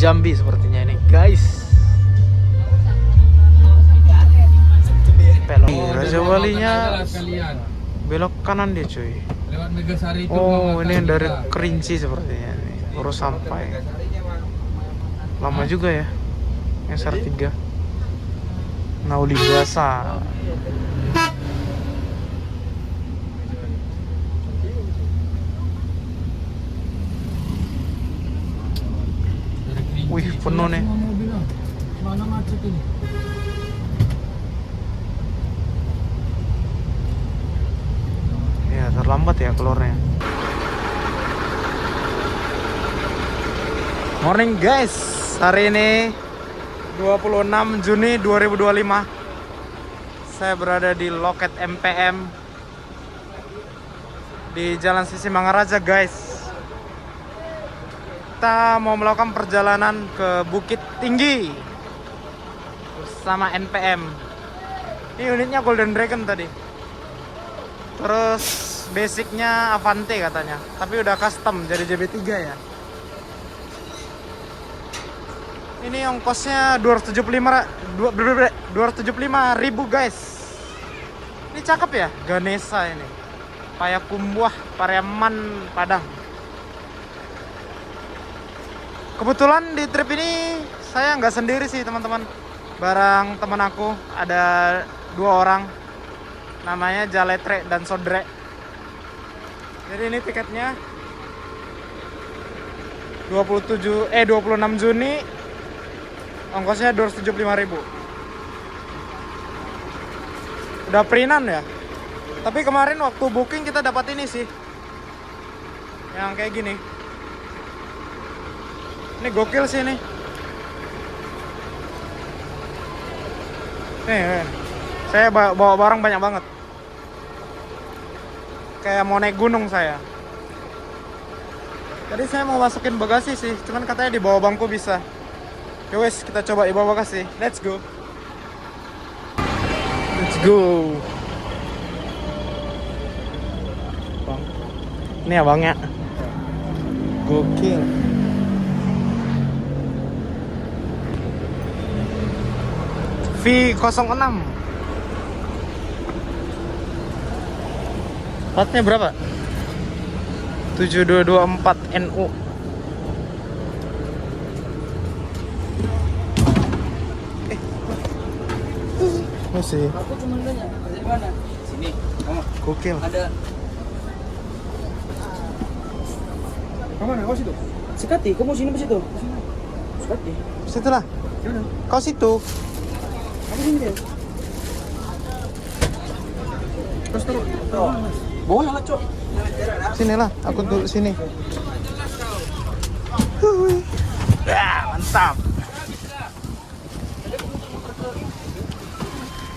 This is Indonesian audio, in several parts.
Jambi sepertinya ini guys. Pelok Raja Walinya belok kanan dia cuy. Lewat Megasari itu. Oh ini yang dari Kerinci sepertinya ini. Baru sampai. Lama juga ya SR3 Nauli biasa. Wih penuh nih. Mana macet ini? Ya terlambat ya keluarnya. Morning guys, hari ini 26 Juni 2025. Saya berada di loket MPM di Jalan Sisi Mangaraja guys. Kita mau melakukan perjalanan ke Bukit Tinggi bersama NPM. Ini unitnya Golden Dragon tadi. Terus basicnya Avante katanya, tapi udah custom jadi JB3 ya. Ini ongkosnya 275.000 guys. Ini cakep ya, Ganesha ini. Payakumbuh, Pariaman, Padang. Kebetulan di trip ini saya nggak sendiri sih teman-teman. Bareng teman aku ada 2 orang. Namanya Jaletre dan Sodre. Jadi ini tiketnya 26 Juni. Ongkosnya 275.000. Udah perinan ya. Tapi kemarin waktu booking kita dapat ini sih. Yang kayak gini. Ini gokil sih ini. Nih. Saya bawa barang banyak banget. Kayak mau naik gunung saya. Tadi saya mau masukin bagasi sih, cuman katanya di bawah bangku bisa. Ya wes, kita coba di bawah bagasi. Let's go. Let's go. Bang. Ini abangnya. Gokil. V06. Platnya berapa? 7224 NU. Masih. Aku cuma nanya, dari mana? Sini. Oh, Gokil. ada. Kemana? Kau situ? Sekati, kau mau sini apa situ? Sekati. Situ lah. Mana? Kau situ. Aku sini deh. Terus taruh. Boleh lah, Cok. Sini lah, aku duduk sini. Hui. Ya, mantap.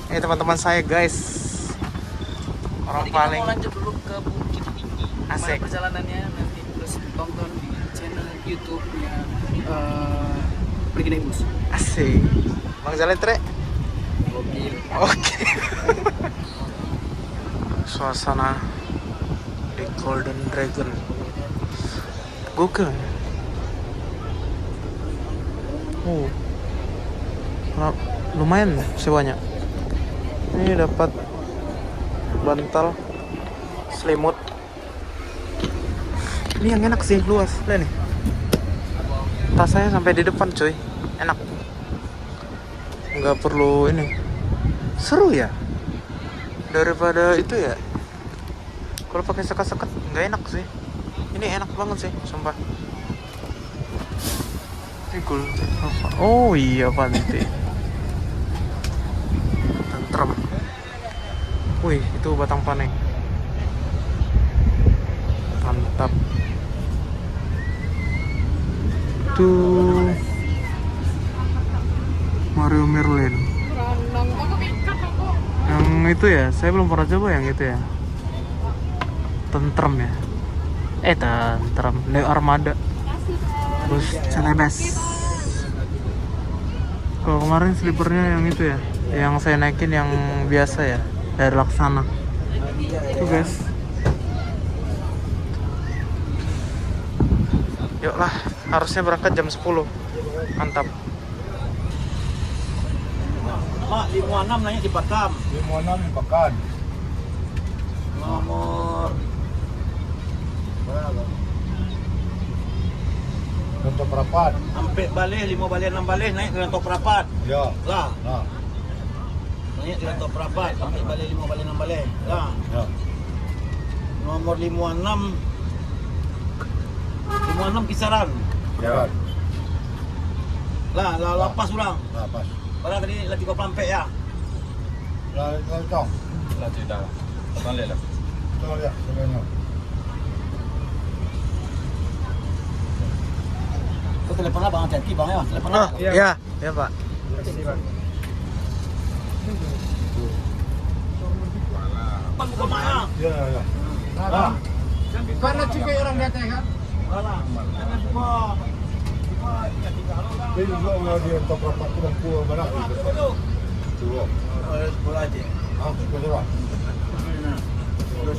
Ini teman-teman saya guys. Orang paling Mau lanjut dulu ke Bukit Tinggi. Asik. Gimana perjalanannya nanti terus tonton di channel YouTube-nya Pergi Naik Bus. asik. Bang Jaletre. Gokil. Oke. Suasana di Golden Dragon. Google. Oh. Lumayan sewanya. Ini dapat bantal selimut. Ini yang enak sih, luas. Lihat nih. Tas saya sampai di depan, cuy. Enak. Nggak perlu ini. Seru ya. Daripada itu ya. Kalau pakai sekat-sekat nggak enak sih. Ini enak banget sih, sumpah. Ini cool. Oh iya, Avante. Tentrem. Wih, itu batang paneng. Mantap. Tuh Mario Merlin. Yang itu ya, saya belum pernah coba yang itu ya. Tentrem ya. Tentrem. Neo Armada. Bus Celebes. Kalau kemarin slipernya yang itu ya, yang saya naikin yang biasa ya, dari Laksana. Tuh guys. Yuk lah, harusnya berangkat jam 10. Mantap. Mak 56 nanya di Pakam. 56 di Pekan. Nomor berapa? Contoh perapat. Sampai balik 5 balik 6 balik naik ke Rantok Perapat. Ya. Lah, Nah. naik ke Rantok Perapat sampai balik 5 balik 6 balik. Lah. Ya. Nomor 56 kisaran. Ya. Lah, lapas ulang. Nah, pas. Padahal tadi latih kau pelampek ya. Lah, tahu. Lah tidak. Balik lah. Tahu ya, sebenarnya. Kau telepon lah bang, hati-hati bang ya. Telepon lah. Ya, ya Pak. Bukan mak ya. Ya, ya. Nah, Karena juga orang datang kan. Alah, jangan buka. Dia juga orang dia top perapat tu kuah barang. Tu. Bola aja. Ah, betul. Terus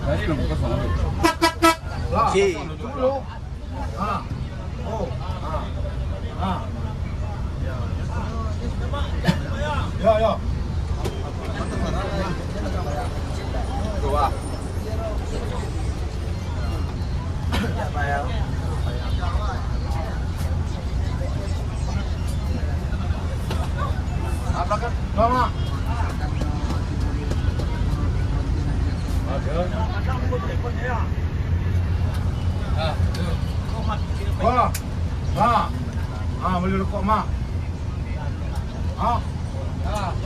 Tadi nombor kosong. Lah. Okey. Dulu. Ah. Oh. Ah. Ya, ya. Dua. Apa kan? Lama. Wah. Ah. Ah, beli rokok mak. Ah. Ah,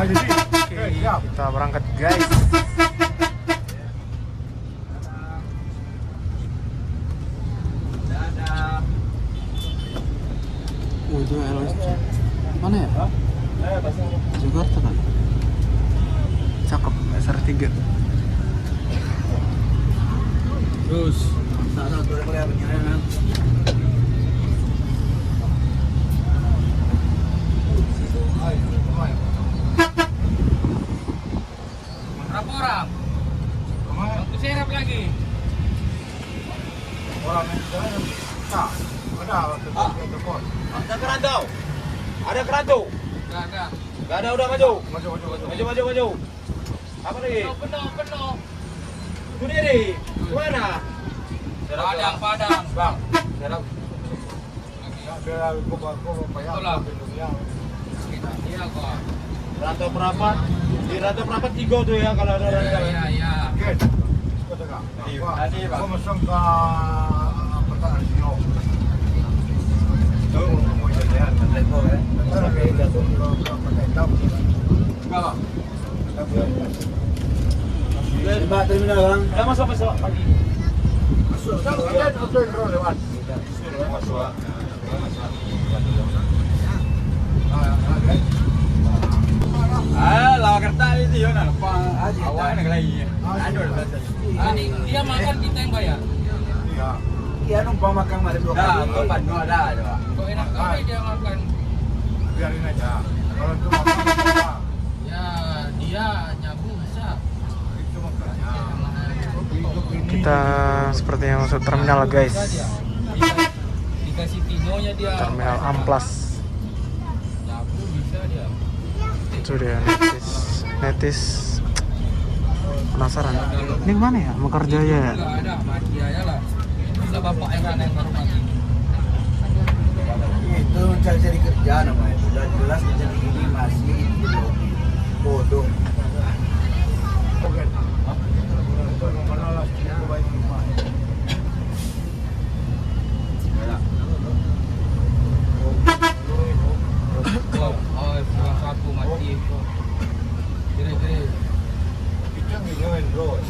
jadi. Oke, Siap. kita berangkat guys. Itu LSC. Mana ya? Jakarta kan? Cakep, SR3. Terus. Hai, lumayan. Berapa orang? Lumayan. Satu serap lagi. Orang yang di jalan. Tak. Ada telepon. ada kerandau. Ada kerandau. Enggak ada. Gak ada, udah maju. Maju. Maju. Apa lagi? Penuh. Itu dia nih. Mana? Padang. Bang. Biar aku payah. Betul lah. Dunia. Iya kok. Rantau Perapat. Di Rantau Perapat 3 tuh ya kalau ada rantau. Iya. Oke. Kau tengah. Tadi, Pak. Kau masuk ke pertanian Sino. Tuh, mau jalan Lepo ya. Ntar kayak jatuh ke pertanian hitam. Enggak, Bang. Terminal, Bang. Udah masuk pagi. Masuk. Ada betul yang lewat. Masuk. Lawa kertas itu ya, numpang awak nak lagi. Aduh. Dia makan kita yang bayar. Iya. Iya numpang makan malam 2 kali. Dah, kau penuh dah. Kok enak kali dia makan. Biarin aja. Kalau itu makan apa? Ya, dia nyabu bisa. Itu makanya. Hidup ini. Kita sepertinya masuk terminal guys. Dikasih tinonya dia. Terminal Amplas. Nyabu bisa dia. Itu dia netis. Penasaran. Ini mana ya? Mekarjaya ya? Enggak ada, mati aja lah. Bisa bapak yang baru mati. Itu cari kerja namanya. Sudah jelas jadi ini masih bodoh. Oke. Itu mana lah? Aku baik rumah. Oh, satu mati. Kira-kira. Itu yang dijual bro.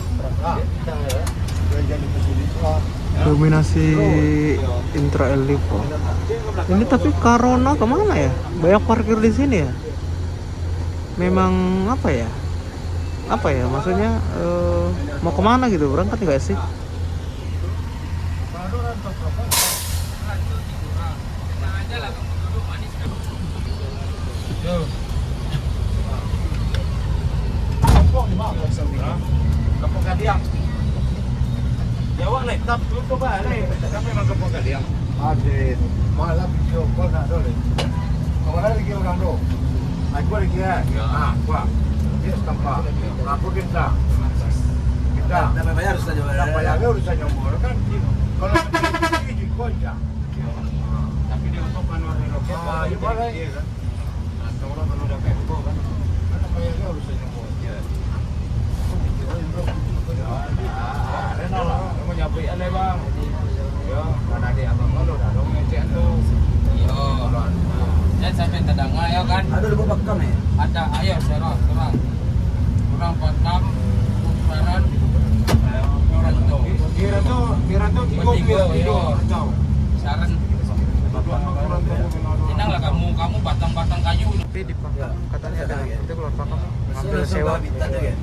Ah, dia jadi pesulit. Dominasi Intra Elipo. Ini tapi Corona kemana ya? Banyak parkir di sini ya? Memang apa ya? Apa ya? Maksudnya mau kemana gitu? Berangkat nggak sih? Kampung Gadiang. Ya wak naik tap tu balik. Kami memang kepon kali yang. Ada malah video call nak dole. Kau lagi orang tu. Aku lagi ya. Gua. Dia tampak. Aku kita. Dapat bayar saja. Dapat bayar urusan nomor kan. Kalau di koja. Tapi dia untuk manual roket. Ya boleh. Nah, orang kalau dah kayak kan. Dapat bayar urusan nomor. Ya. Rena lah, kamu nyapu alai bang. Yo, mana dia abang kalau dah dong ngecek tu. Yo. Dan sampai tadang ayo kan. Ada lebih bakam ya. Ada ayo serang. Kurang 46 ukuran. Orang tu. Kira tu 3 kacau. Saran. Tenanglah kamu batang-batang kayu. Tapi di pakam katanya ada kita keluar pakam ngambil sewa. Habitat ya.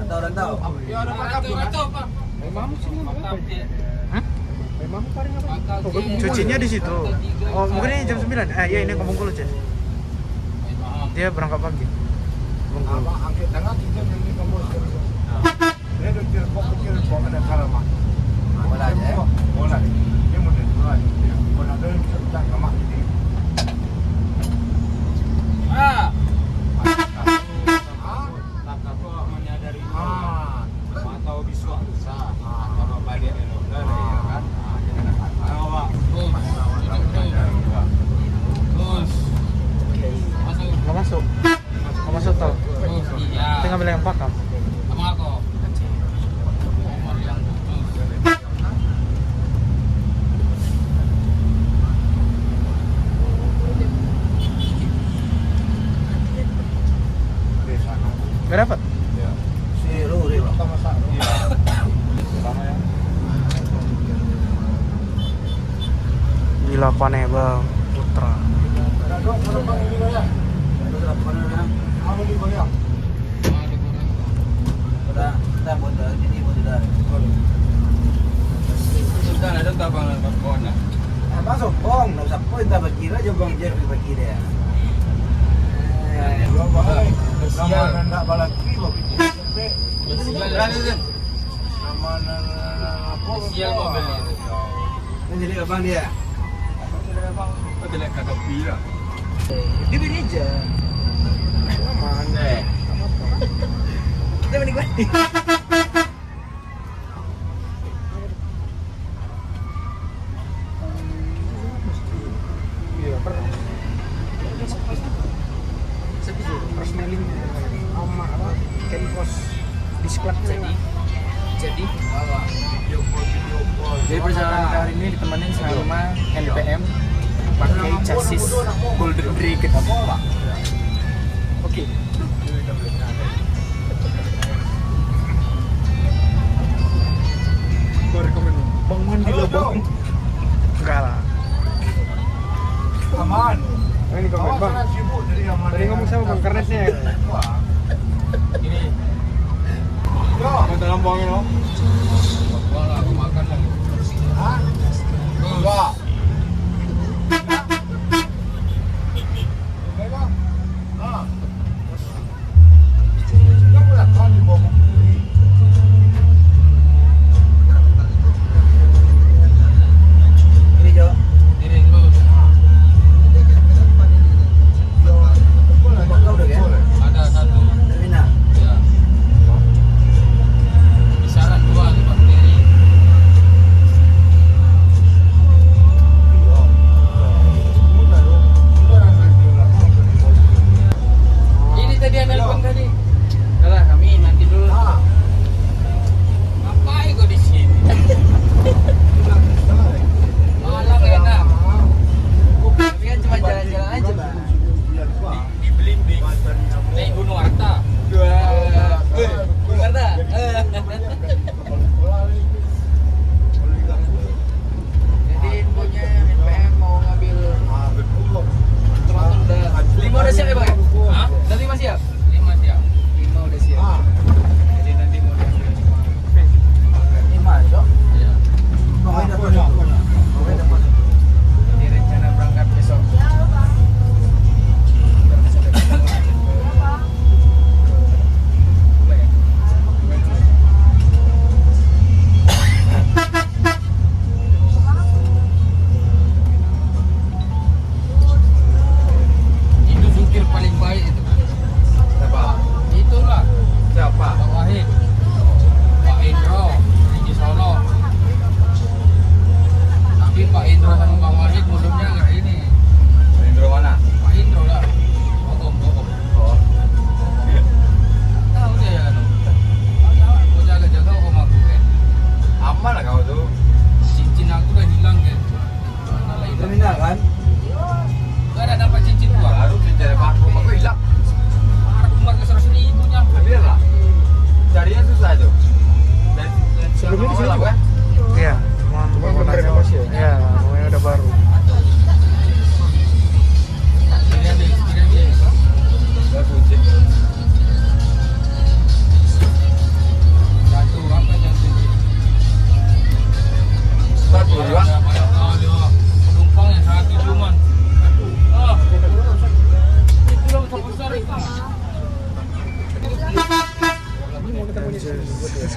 Rantau. Ya ada rantau Pak. Memang sini Pakam dia. Hah? Memang paling apa? Pakam Oh, dia. cucinya di situ. Oh, mungkin ini jam 9. Ya ini ngomong dulu, Cen. Maaf. Dia berangkat pagi. Bengkulu. Abang angkat tangan kita ni kamu sekali. Dia tu kira ada karama. Bola aja ya. Bola. Dia mungkin bola. Bola tu kita kamak ini. Ah. Kakak kau menyadari atau bisu besar atau balik elok ya kan. Awak. Terus. Masuk. Nggak masuk. Nggak masuk tau. Terus iya. Kita ngambil yang pakam. Sama aku. Nomor yang putus. Nggak dapat. Si Ruri. Kita masak. Sama ya. Gila paneh bang. Putra. Ada kalau bang ini ya. Ada mana ya? Apa di bawah? Sudah, kita buat jadi buat sudah. Sudah ada tak bang kawan? Masuk bong, nggak usah poin tak berkira aja bang Jerry berkira ya. Dua balik. Nama nak balik kilo kita. Berani kan? Nama apa? Sial mobil ni. Ini jadi abang dia. Kau jelek kata pira. Dia beri aja. Mana? Kita menikmati. Iya, first mailing sama apa? Kempos Discord Jadi Jadi perjalanan kali ini ditemenin sama NPM pakai chassis Golden Dragon. Oke. Gue rekomen Bang Mandi lo bang. Enggak lah. Aman. Ini komen bang. Sibuk dari aman. Tadi ngomong sama bang kernetnya. ini Yo, dalam bawang lo. wala aku makan lagi. Hah? Dua. Bang. Kita boleh kan di bawah. Ini Jo. Ini terus Bakal udah ya? ada satu. Terminal. Ya. Kisaran 2 tu Pak Ferry. Ini tadi yang nelpon tadi. Dah kami nanti dulu. Ngapain kau di sini? Malang enak. Tapi kan cuma jalan-jalan aja bang. Di Belimbing. Naik Gunung Arta. Bener dah. Jadi infonya NPM mau ngambil teman-teman udah 5 udah siap ya bang? Hah? Udah 5 siap? 5 siap. 5 udah siap. Jadi nanti mau diambil. 5 Jo? Ya. Pokoknya dapat Jo. Pokoknya dapat. Jadi rencana berangkat besok.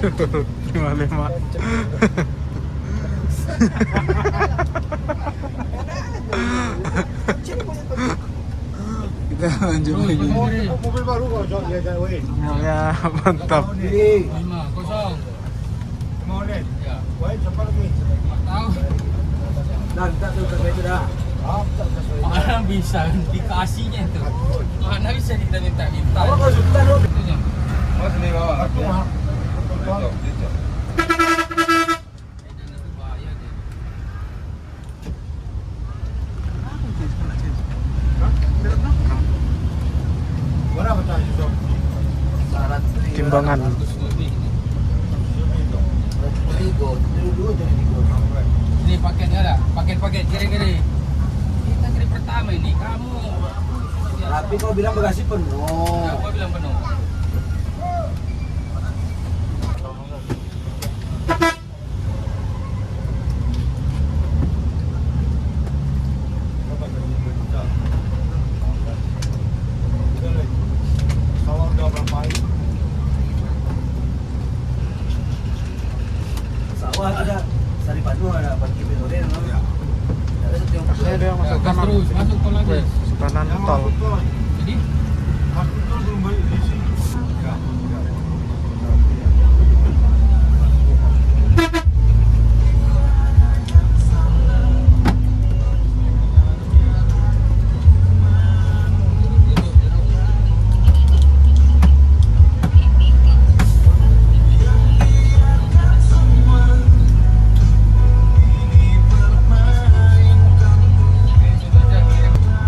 Hancur 55. Kita lanjut lagi. Mobil baru kok, Cok. Ya, weh. Ya, mantap. Ini 5-0. Mau nih? Ya. Weh, cepat lagi. Tahu. dan tak tuh terkait dah. Mana bisa dikasihnya tuh? Mana bisa minta-minta? Apa kau suka dong? Mas nih bawa. Aku mah. Berapa tadi, Cok? Syarat Timbangan. Ini paketnya ada, paket-paket kiri-kiri. Kita kiri pertama ini, kamu. Tapi kau bilang bagasi penuh. Aku bilang penuh. Sawah ada Sari Padu ada Parkir Bedore no? Ada satu yang Ini dia masuk Gas kanan. terus, masuk tol lagi. Masuk kanan tol. Jadi, Mas Betul belum balik di sini. Ya.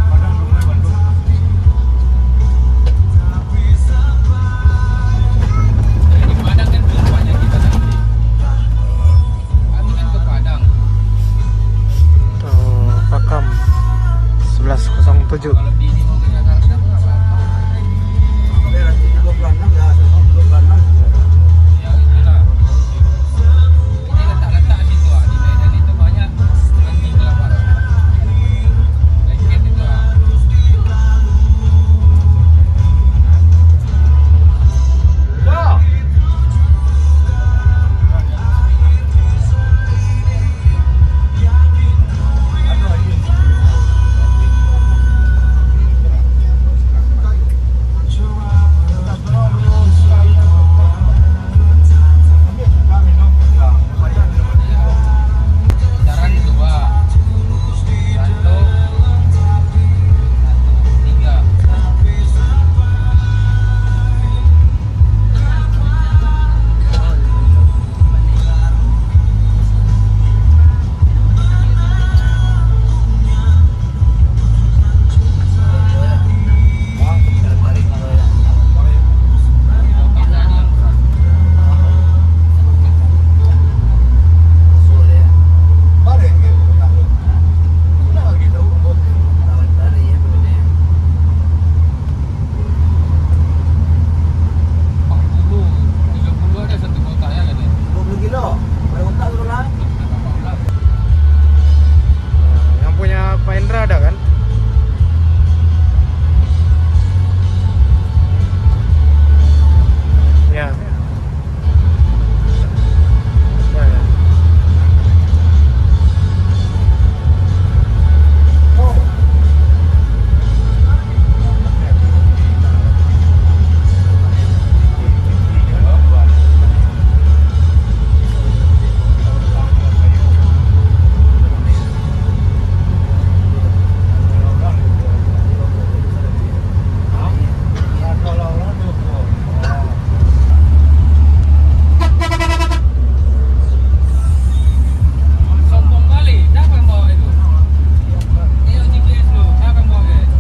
Padang Dumai Bandung. dari Padang kan belum banyak kita nanti. Kami kan ke Padang. Tuh, Pakam 1107. Kalau di ini mau ke Jakarta berapa? Daerah 26 ya, 26. Ya itulah. Ini letak-letak situ ah. Di Medan itu banyak nanti kelapa. Lengket itu ah. Ya. Ada lagi. Jaran 2 Ranto 3 30 ada satu kota ya kan ya? 20 kilo. Pada otak dulu lah. Yang punya Pak Indra ada kan? Ya. Ya, ya. Sombong kali, siapa yang bawa itu? Ini GPS lu, siapa yang bawa guys?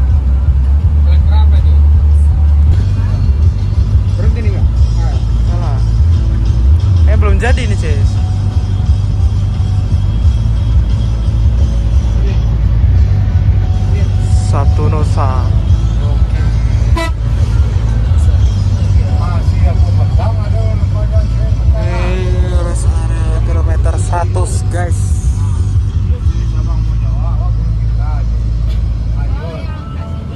Kelas berapa itu? Berhenti nih Kak? Salah. Belum jadi nih Cis. Satu Nusa. Masih aku petang ada orang Padang. Rest area kilometer 100 guys. Sabang mau jawab, aku kita aja. Ayo.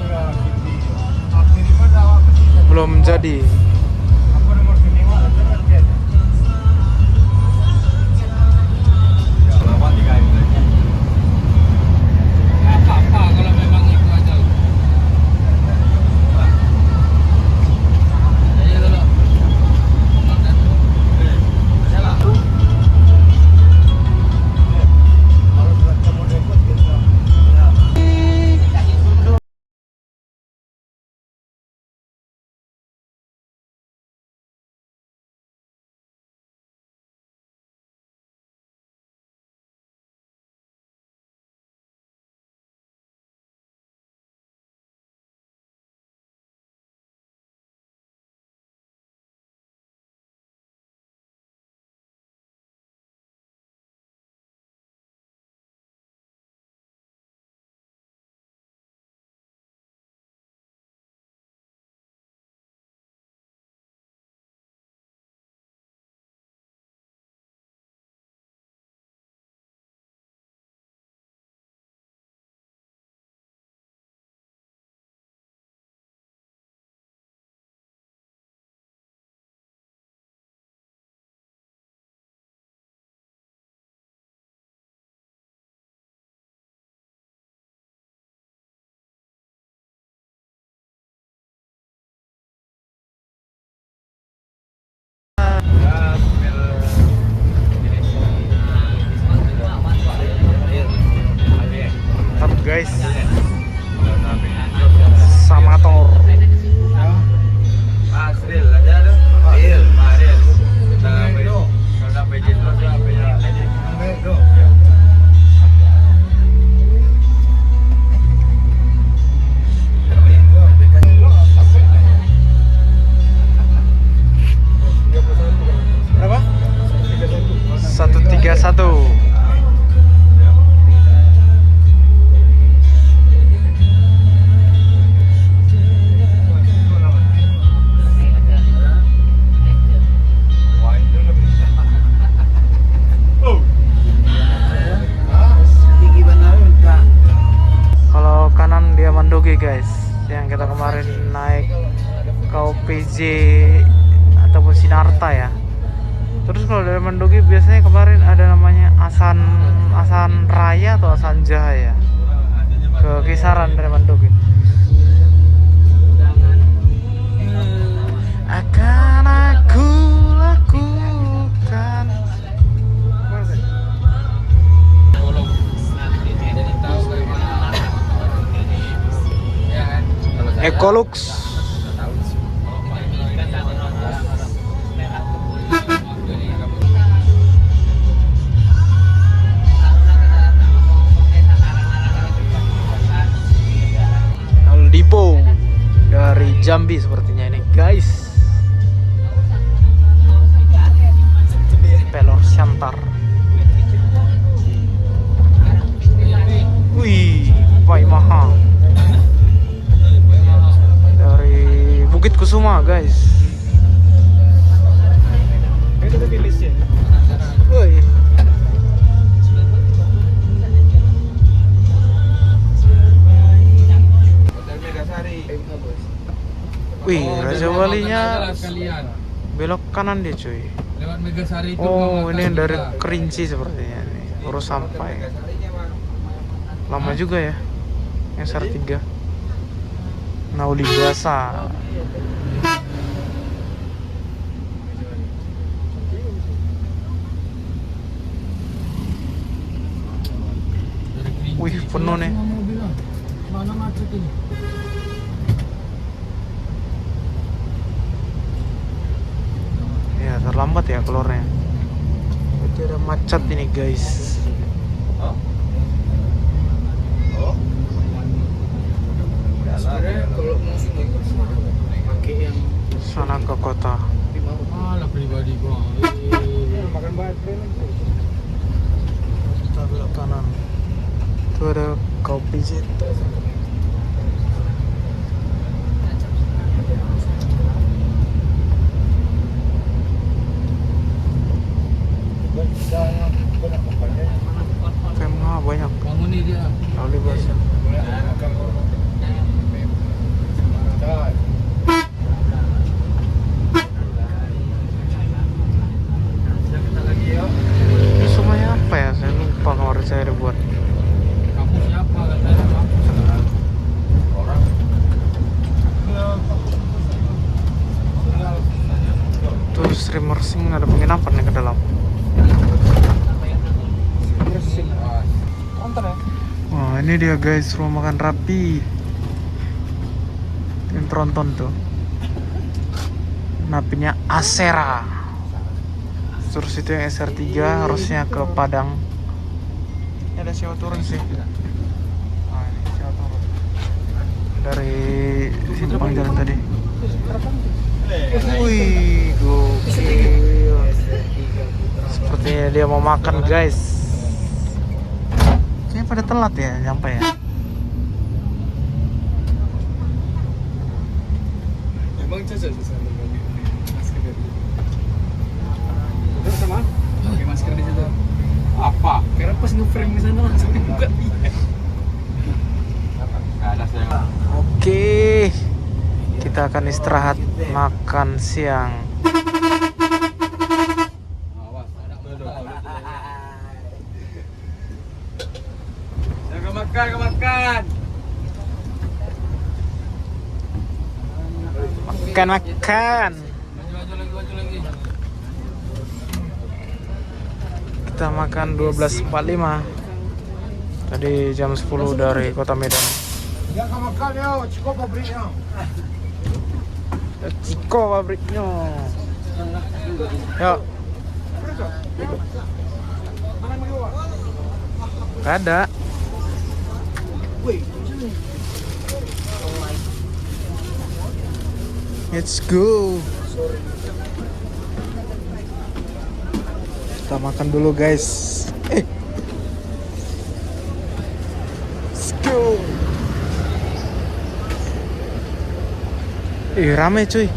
Ya, gitu. Akhirnya pada awak kecil. Belum jadi. Apa nomor sini? Mana ada? kemarin naik KOPJ ataupun Sinarta ya. Terus kalau dari Mandogi biasanya kemarin ada namanya Asan Raya atau Asan Jaya ke kisaran dari Mandogi. Akan aku lakukan. Kalau jadi tahu bagaimana ya kan. Kalau saya Ekolux. Aldipo dari Jambi sepertinya ini guys. Pelor Shantar. Wih, Pai Maha dari Bukit Kusuma guys. Itu tuh listnya. Wih. Hotel Megasari. Wih, Raja Walinya Kalian belok kanan dia cuy. lewat Megasari itu. Oh, Bang, ini yang dari kita. Kerinci sepertinya nih. Baru sampai. Megasarinya, Bang. Lama juga ya. SR3. Nauli biasa. Dari Kerinci. Wih, penuh nih. Semua mobil lah. Mana macet ini? Ya, terlambat ya keluarnya. Berarti ada macet ini guys. Sebenarnya kalau mau sini pakai yang Sana ke kota. Malah pribadi gua. makan baterai. Kita belok kanan. Itu ada kopi jet. KMH banyak. Bangun nih dia. Lalu bahasa. Ini semuanya apa ya? Saya lupa kemarin saya ada buat. Kamu siapa katanya kampus kan? Tuh streamer sing ada penginapan nih ke dalam. Wah, ini dia guys, rumah makan rapi. Yang tronton tuh. Napinya Asera. Terus itu yang SR3 harusnya ke Padang. Ini ada siapa turun sih. Nah, ini siapa turun. Dari simpang jalan tadi. Wih, gokil. Sepertinya dia mau makan guys. Kayaknya pada telat ya nyampe ya. Emang cocok sih sama masker dari. Terus sama? Pakai masker di situ. Apa? Karena pas nge-frame di sana langsung dibuka dia. Enggak ada saya. Oke, kita akan istirahat makan siang. Awas, ada Jangan makan. Makan. Maju lagi. Kita makan 12.45. Tadi jam 10 dari kota Medan. Jangan makan ya, cukup pabriknya. Ciko pabriknya. Yuk. Gak ada. Let's go. Kita makan dulu guys. Let's go. Rame cuy.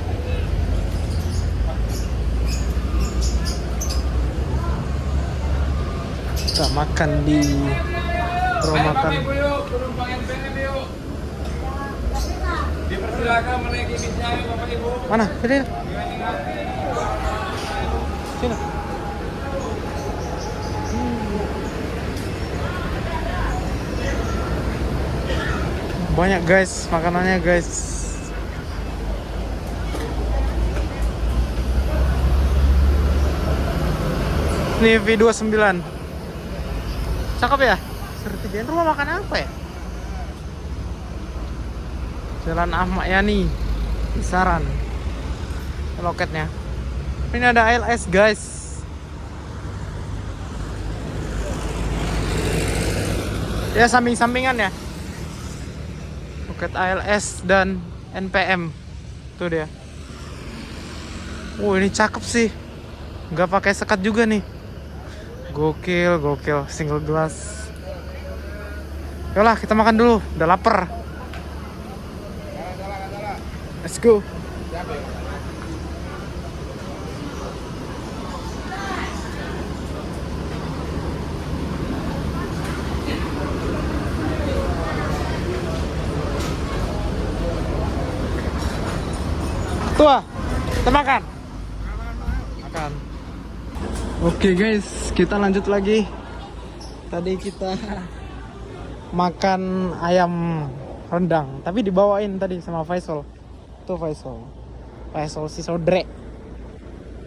Kita makan di rumah makan. Turun Bang NBM yuk. silakan menaiki bisnya Bapak Ibu. Mana? Sini. Sini. Banyak guys, makanannya guys. Ini V29. Cakep ya? Sertifikat rumah makan apa ya? Jalan Ahmad Yani, Kisaran. Loketnya. Ini ada ALS guys. Ya samping-sampingan ya. Loket ALS dan NPM. Tuh dia. Ini cakep sih. Nggak pakai sekat juga nih. Gokil, gokil. Single glass. Yolah, kita makan dulu. Udah lapar. Let's go. Tua, kita makan. Makan. Oke guys, kita lanjut lagi. Tadi kita makan ayam rendang, tapi dibawain tadi sama Faisal. Tuh Faisal si Sodre.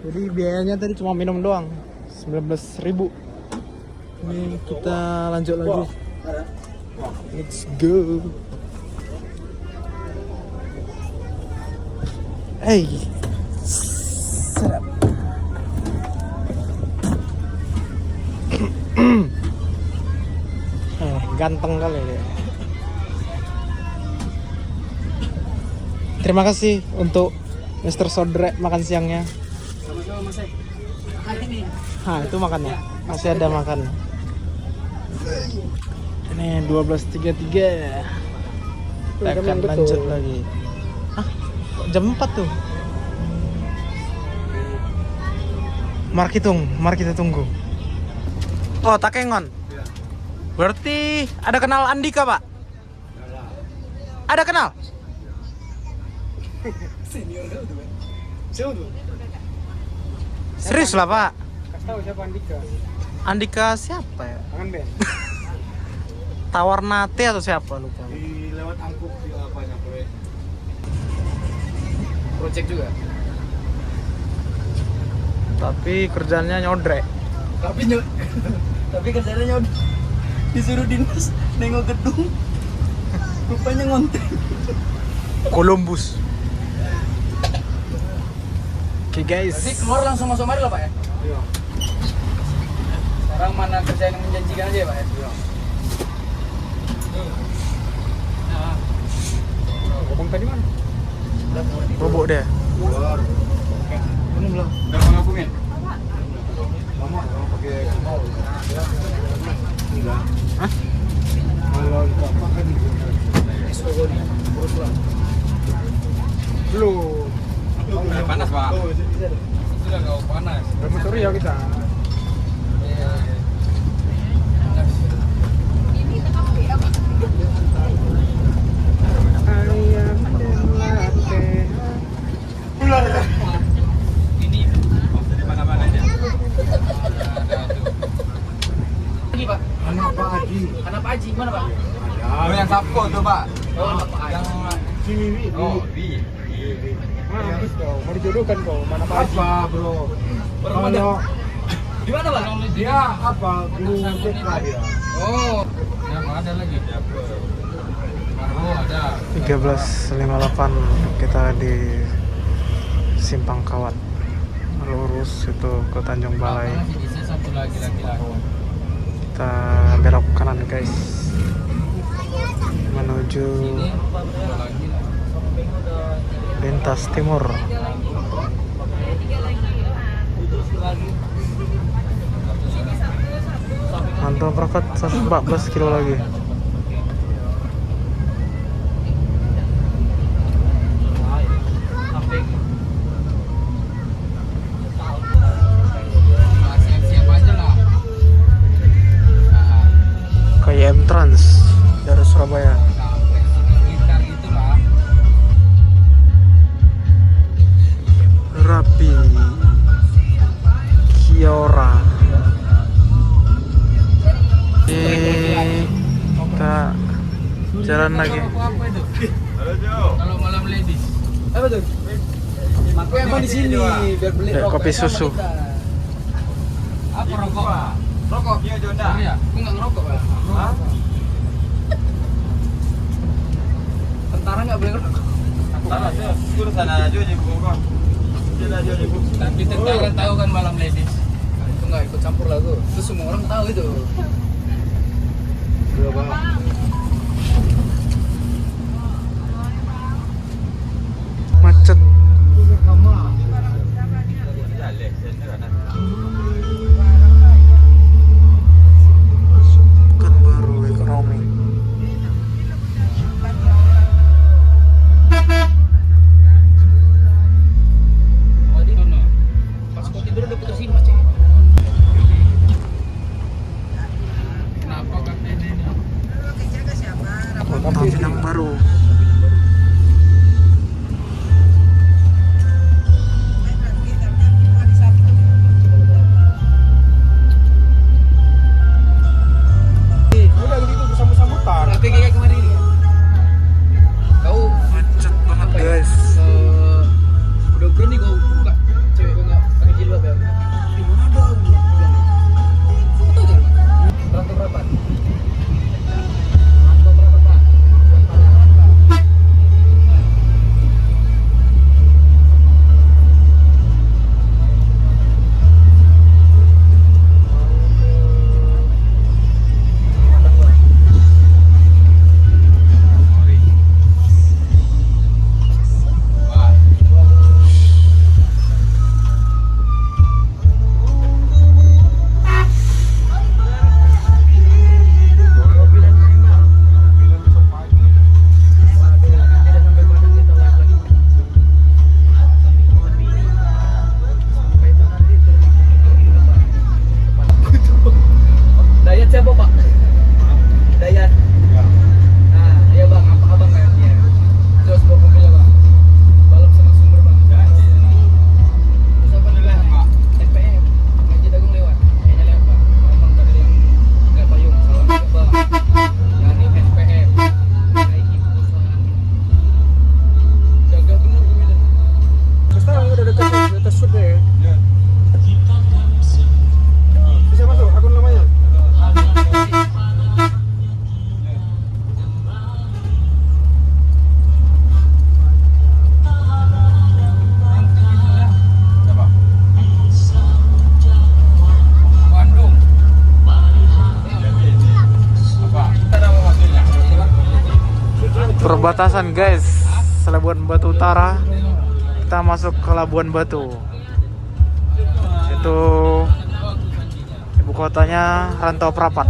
Jadi biayanya tadi cuma minum doang 19.000. Ini kita lanjut lagi. Let's go. Hey, sedap. Ganteng kali ya. Terima kasih untuk Mr. Sodre makan siangnya. Sama-sama Mas. Ini. Itu makannya. Masih ada makan. Ini 12.33. Kita akan lanjut lagi. Jam 4 tuh. Mari kita tunggu. Oh, Takengon. Berarti ada kenal Andika, Pak? Ada kenal? Serius lah, Pak. Kasih tahu siapa Andika? Andika siapa ya? Tangan Ben. Tawar Nate atau siapa lupa. Di lewat angkut di apanya proyek. Project juga. Tapi kerjanya nyodrek. Tapi kerjanya disuruh dinas nengok gedung. Rupanya ngonten. Columbus. Oke guys. Jadi keluar langsung masuk mari lah Pak ya? Iya. Sekarang mana kerjaan yang menjanjikan aja ya Pak ya? Iya. Nah. Ngomong tadi mana? Bobok deh. Keluar. Belum belum. Udah mengakumin? Lama kalau pakai mau. Ya. Enggak. Hah? Kalau enggak makan Belum. Udah panas, Pak. Sudah nggak panas. Dormitory ya kita. Iya. Ayam dan latte. Ini dari mana-mana aja. Lagi Pak. anak Pak Haji. Anak Pak Haji mana Pak? Oh, yang Sabko tuh, Pak. Oh, anak Pak Haji. Yang Ciwi. oh, di. Mampus kau, mau dijodohkan kau, mana Pak Haji? Apa bro? Kalau Di mana Pak? dia apa guru TK dia. Oh, yang ada lagi. Oh, ada. 13.58 kita di Simpang Kawat. Lurus itu ke Tanjung Balai. Masih bisa satu lagi laki-laki. Kita belok kanan guys. Menuju Ini satu lagi lah. lintas timur. Mantap berangkat 114 kilo lagi. Siap-siap aja lah. Nah, Kayak M Trans dari Surabaya. sampai sekitar itulah. lagi. Apa itu? Kalau malam ladies. Apa tuh? Makanya emang di sini biar beli Ya, rokok. kopi susu. Apa rokok? Rokok? Iya, Jonda. Iya. Aku nggak ngerokok, Pak. Hah? Tentara nggak boleh ngerokok. Tapi tentara tahu kan malam ladies. Nah, itu nggak ikut campur lah tuh. Itu semua orang tahu itu. Macet. Kan baru ekonomi. Pas kau tidur udah putus mas cek. Kenapa kan ini? Kota Pinang Baru. Udah gitu sambut-sambutan. Tapi kayak kemarin ini. Kau Macet banget apa ya? guys. Udah berani kau buka cewek kau nggak pakai jilbab ya? Di mana ada? Aku bilang. Kau tahu tidak? Rantau berapa? Rantau berapa Pak? Dayat siapa Pak? Dayat. Nah, iya Bang, apa abang kan? Iya. Terus bawa mobilnya Bang. Balap sama sumber Bang. Terus apa nih Bang? SPM. Ngaji Dagung lewat. Kayaknya lewat Bang. Abang tadi yang nggak payung. Salam juga Bang. Yang ini SPM. Naiki perusahaan. Gagal bener gue bilang. Sekarang udah dekat di atas shoot deh. Bisa masuk akun namanya. Bandung. Perbatasan guys. Labuan Batu Utara. Kita masuk ke Labuan Batu. Itu ibu kotanya Rantau Prapat.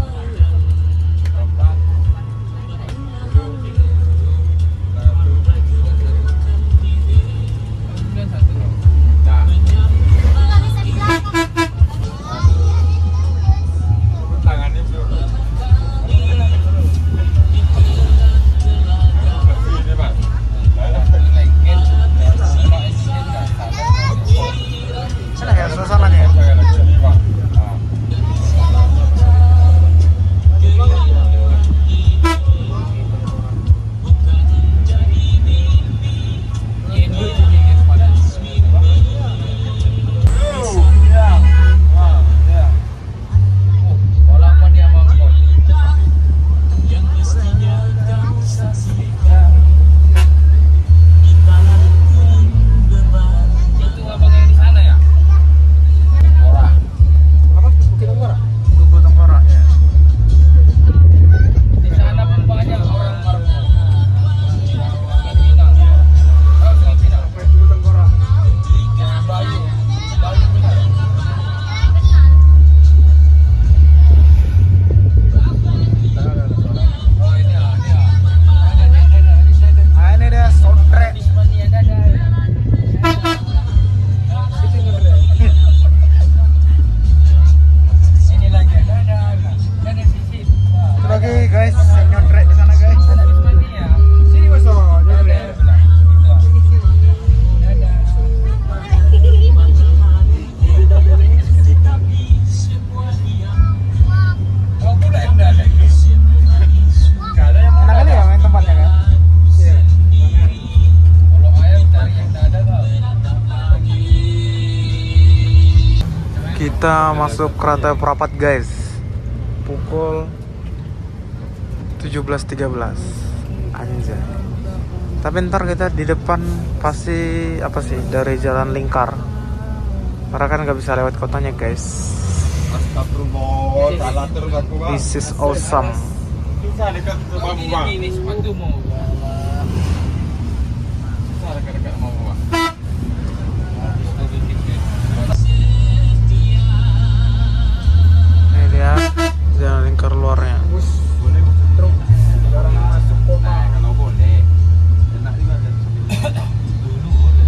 Enak ya suasananya. Kita masuk kereta Prapat guys. Pukul 17.13. Anjay. Tapi ntar kita di depan pasti apa sih dari jalan lingkar. Karena kan nggak bisa lewat kotanya guys. Astagfirullah, salah terus aku bang. This is awesome. Susah dekat rumah bang. Ini sepatu mau. Susah dekat rumah bang. Ini dia jalan lingkar luarnya. Boleh truk sekarang masuk kota. Kalau boleh. Enak juga kan. Dulu boleh.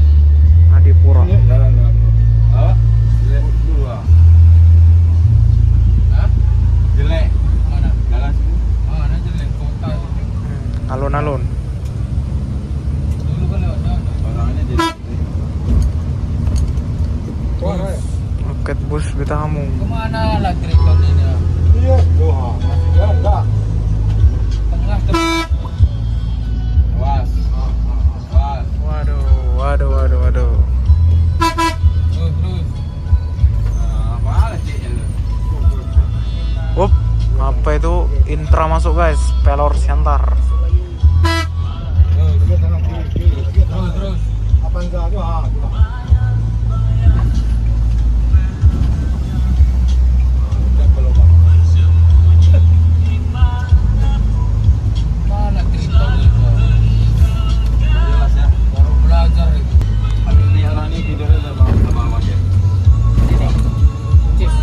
Adipura. Jalan apa? Jelek dulu ah. Hah? Jelek. Mana? Jalan sini. Mana jelek kota. Alun-alun. Dulu kan lewat sana. Orangnya jelek. Roket bus kita hamung. Kemana lah Triton ini? Iya. Doa. Masih jalan enggak? Tengah ke Awas. Awas. Waduh. terus. Apa sih? Up, apa itu intra masuk guys? Pelor Siantar. Terus. Apa enggak ada? Mana Triton itu? Jelas ya. Baru belajar itu. Habis ini orang ini tidurnya sama dia. Cis.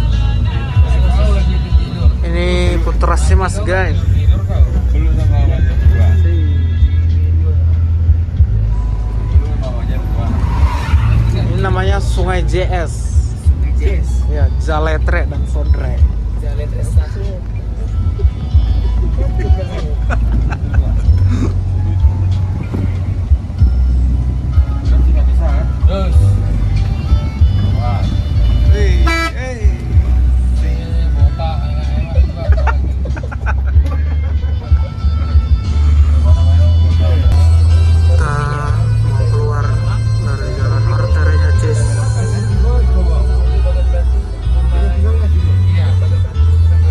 Kau lagi tidur. Ini Putra Simas guys. Tidur kau. Dulu sama dia berdua. Dulu sama dia berdua. Ini namanya Sungai JS. Ya, Jaletre dan Sodre. Jalan prestasi. Berarti nggak bisa kan? Terus. Wah. Ini botak enak-enak juga. Kita mau keluar dari jalan arterinya Cis. Iya.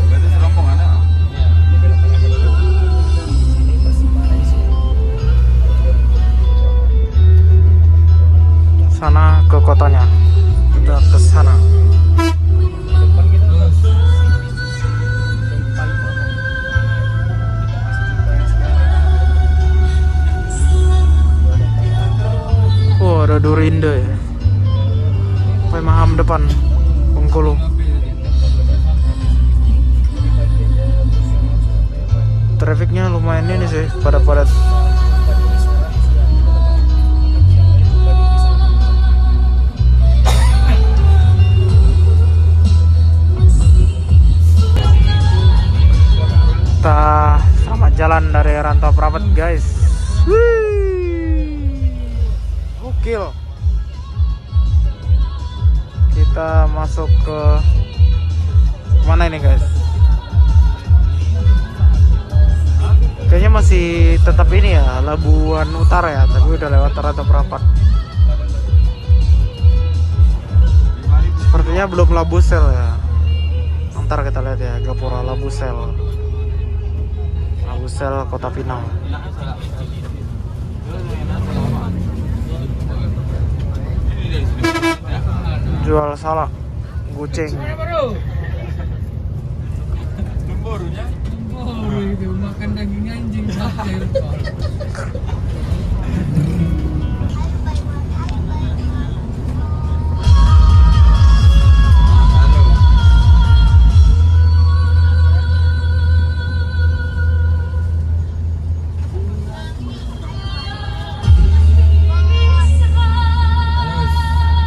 Berarti serombongan ya? Sana ke kotanya. Kita ke sana. Terus. Oh, ada Durindo ya. Maham depan Bengkulu. Trafiknya lumayan ini sih, pada padat. Kita sama jalan dari Rantau Prapat guys. Gokil. Kita masuk ke mana ini guys? Kayaknya masih tetap ini ya, Labuan Utara ya, tapi udah lewat Rantau Prapat. Sepertinya belum Labusel ya. Ntar kita lihat ya, Gapura Labusel. Labusel Kota Pinang. Jual salak, guceng. Mana baru? Lemburunya? Oh, itu makan daging anjing sate.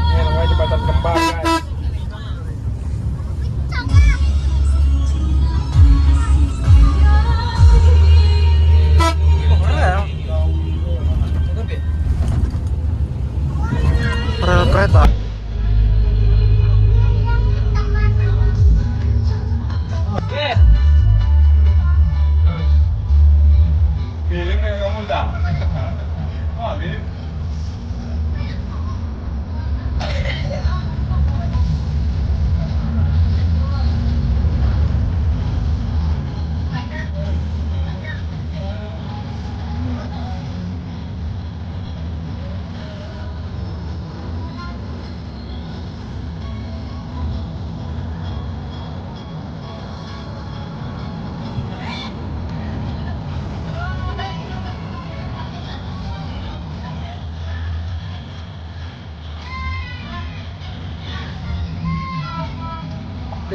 Ini namanya jembatan kembar guys. Rel kereta. Feeling kayak kamu dah. Oh, ini.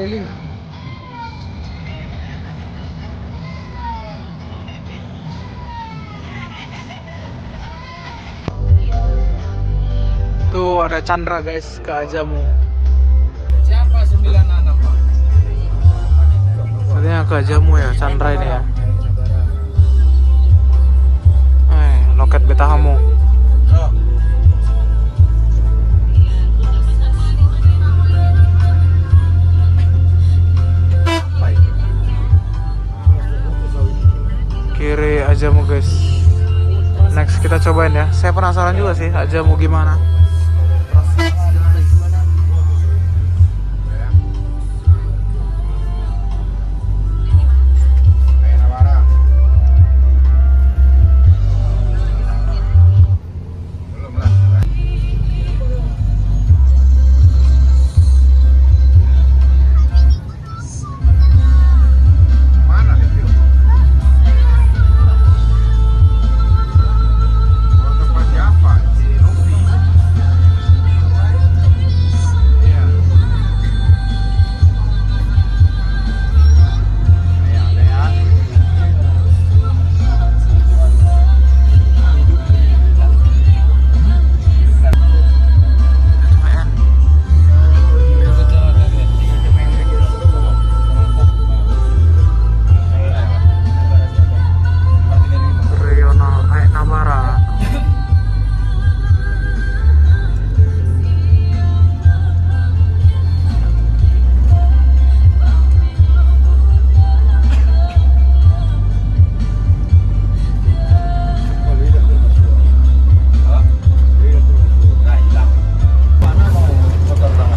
Delhi. Tuh ada Chandra guys ke Ajamu. Siapa 96 Pak? Katanya ke Ajamu ya Chandra ini ya. Loket Betahamu. Kiri Ajamu guys. Next kita cobain ya. Saya penasaran juga sih Ajamu gimana. Mana itu? Mau tempat siapa? Di Novi. Iya. Lihat. Regional Namara.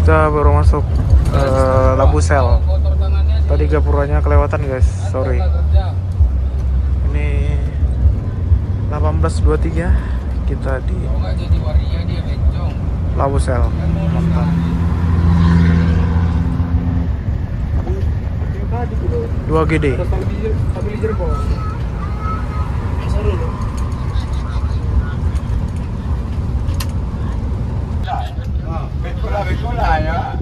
Kita baru masuk Labusel. Kotor tangannya. Tadi gapuranya kelewatan guys, sorry. Kerja. Ini 18.23 kita di Kalau nggak jadi waria dia bencong. Labusel. Mantap. 2GD. Stabilizer bawah. Seru loh. Bekola ya.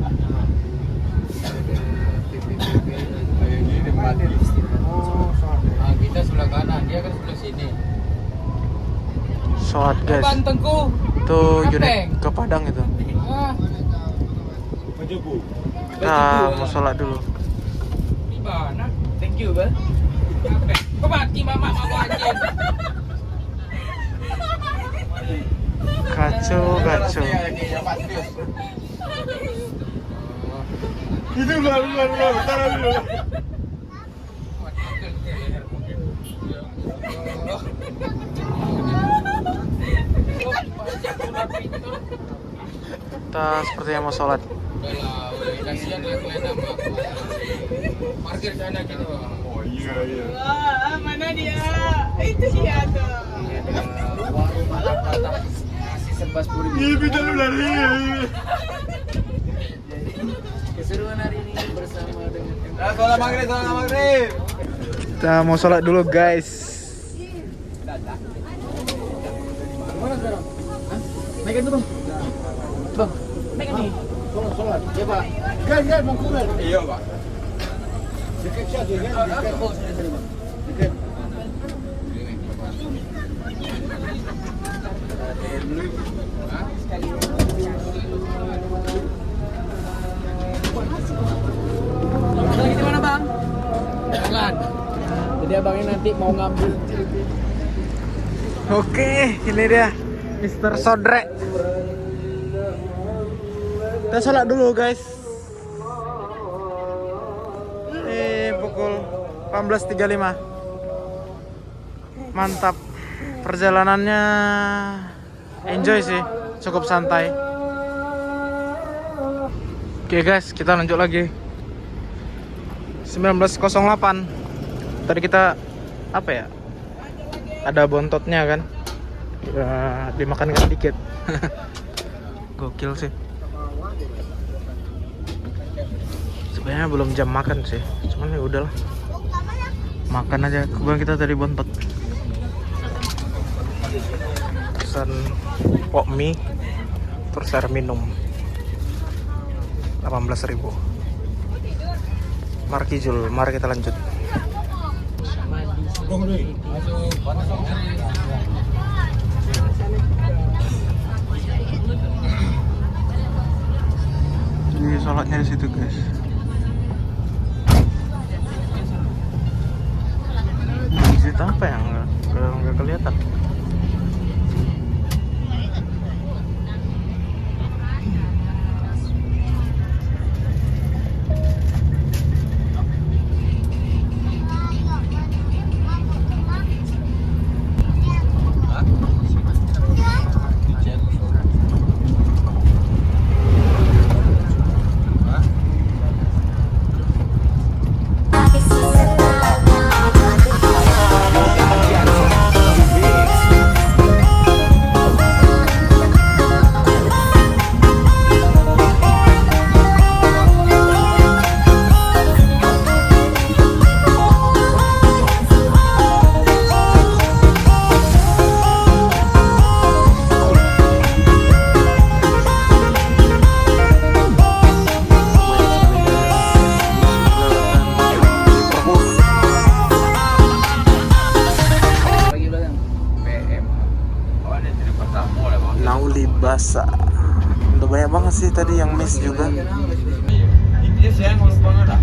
Ini mati. Nah, kita sebelah kanan, dia kan sebelah sini. Sholat guys. Bantengku. Itu Apa? unit ke Padang itu. Ah, Kita mau sholat dulu. di mana? Thank you, Bang. Apa? Kok mati mama mau anjing? Kacau, kacau. Itu luar, taruh dulu. Kita sepertinya mau sholat. Udah lah, udah kasihan lah kalian sama aku. Parkir sana gitu. Oh iya. Wah, mana dia? Itu dia tuh. Warung malam atas nasi serba 10.000. Ini bidang lari. Keseruan hari ini bersama dengan Salam maghrib. Kita mau sholat dulu guys. Mana sekarang? Hah? Naikkan tuh, Bang. Bang, naikkan nih. Sholat. Ya, Pak. Gan mau kuler. Iya, Pak. Dekat saja kan. Oh, sudah, Bang. Dekat. Lagi di mana, Bang? Jangan. Jadi abangnya nanti mau ngambil Oke, ini dia Mr. Sodre. Kita sholat dulu guys. Pukul 18.35. Mantap. Perjalanannya enjoy sih, cukup santai. Oke guys, kita lanjut lagi. 19.08. Tadi kita apa ya? Ada bontotnya kan? Ya, dimakan kan dikit. Gokil sih. Sebenarnya belum jam makan sih, cuman ya udahlah. Makan aja. Kebetulan kita tadi bontot. Pesan pok mie, terus air minum. 18.000. Markijul, mari kita lanjut. Ini sholatnya di situ guys. Masjid apa ya? Nggak kelihatan. Nauli Basa. Udah banyak banget sih tadi yang miss juga. Intinya saya ngurus banget lah.